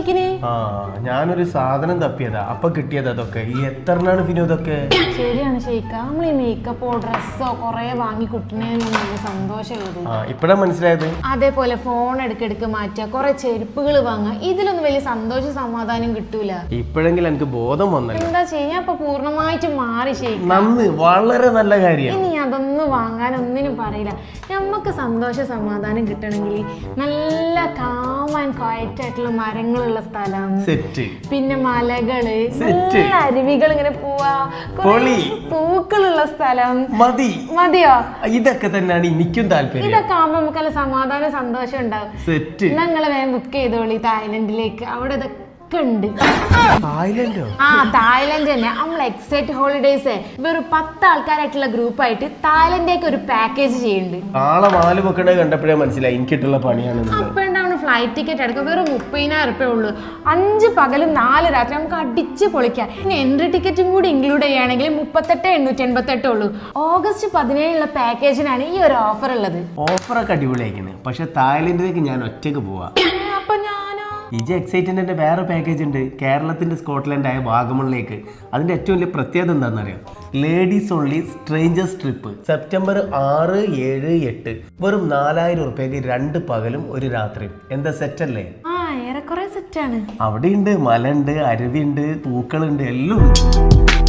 ചോദിക്കണേ? ഞാനൊരു സാധനം തപ്പിയതാ, അപ്പൊ കിട്ടിയത് അതൊക്കെ. ഈ എത്രനാണ് പിന്നെ ഇതൊക്കെ? ശരിയാണ് ഷെയ്ക്ക, നമ്മൾ ഈ മേക്കപ്പോ ഡ്രസ്സോ കൊറേ വാങ്ങി കിട്ടുന്നതിന് സന്തോഷമുള്ളത്. ഇപ്പഴാ മനസ്സിലായത്. അതേപോലെ ഫോൺ എടുക്കെടുക്ക് മാറ്റുക, കുറെ ചെരുപ്പുകൾ വാങ്ങുക, ഇതിലൊന്നും വലിയ സന്തോഷം സമാധാനം കിട്ടൂല. ഇപ്പോഴെങ്കിലും എനിക്ക് ബോധം വന്നല്ലോ. എന്താ ചെയ്യാ, ഇപ്പൊ പൂർണ്ണമായിട്ട് മാറി ഷെയ്ക്ക. നന്ന്, വളരെ നല്ല കാര്യം. ഇനി അതൊന്നും വാങ്ങാനൊന്നിനും പറയില്ല. നമുക്ക് സന്തോഷ സമാധാനം കിട്ടണമെങ്കിൽ നല്ല കാം ആൻഡ് ക്വയറ്റ് ആയിട്ടുള്ള മരങ്ങളുള്ള സ്ഥലം, പിന്നെ മലകള്, നല്ല അരുവികൾ ഇങ്ങനെ പോവാ, പൂക്കളുള്ള സ്ഥലം. മതിയോ? ഇതൊക്കെ തന്നെയാണ് എനിക്കും താല്പര്യം. ഇതൊക്കെ ആവുമ്പോ നമുക്ക് നല്ല സമാധാനം സന്തോഷം ഉണ്ടാവും. നിങ്ങളെ വേഗം ബുക്ക് ചെയ്തോളി തായ്ലൻഡിലേക്ക്. അവിടെ ഉണ്ട്. തായ്ലൻഡ് തന്നെ. നമ്മൾ എക്സൈറ്റ് ഹോളിഡേയ്സ് വെറും 10 ആൾക്കാരായിട്ടുള്ള ഗ്രൂപ്പായിട്ട് തായ്ലൻഡിലേക്ക് ഒരു പാക്കേജ് ചെയ്യുന്നുണ്ട്. കണ്ടപ്പോഴേ മനസ്സിലായി എനിക്കിട്ടുള്ള പണിയാണ്. അപ്പൊ ഉണ്ടാവുന്ന ഫ്ലൈറ്റ് ടിക്കറ്റ് അടക്കം വെറും 30,000 രൂപ ഉള്ളൂ. 5 പകലും 4 രാത്രി നമുക്ക് അടിച്ച് പൊളിക്കാം. ഇനി എൻട്രി ടിക്കറ്റും കൂടി ഇൻക്ലൂഡ് ചെയ്യുകയാണെങ്കിൽ 38,888 ഉള്ളൂ. ഓഗസ്റ്റ് 17 പാക്കേജിനാണ് ഈ ഒരു ഓഫർ ഉള്ളത്. ഓഫറൊക്കെ അടിപൊളിയായിരിക്കുന്നത്. പക്ഷെ തായ്ലൻഡിലേക്ക് ഞാൻ ഒറ്റയ്ക്ക് പോവാ. അപ്പൊ ഞാനോ? ഇജ എക്സൈറ്റൻറ്റിന്റെ വേറെ പാക്കേജ് ഉണ്ട്, കേരളത്തിന്റെ സ്കോട്ട്ലൻഡായ വാഗമണിലേക്ക്. അതിന്റെ ഏറ്റവും വലിയ പ്രത്യേകത എന്താണെന്നറിയാം? Ladies only strangers trip. September 6, 7, 8 വെറും 4,000 രൂപയ്ക്ക് 2 പകലും 1 രാത്രിയും. എന്താ സെറ്റല്ലേ? ഏറെക്കുറെ സെറ്റാണ്. അവിടെയുണ്ട്, മലയുണ്ട്, അരുവിയുണ്ട്, പൂക്കളുണ്ട്, എല്ലാം ഉണ്ട്.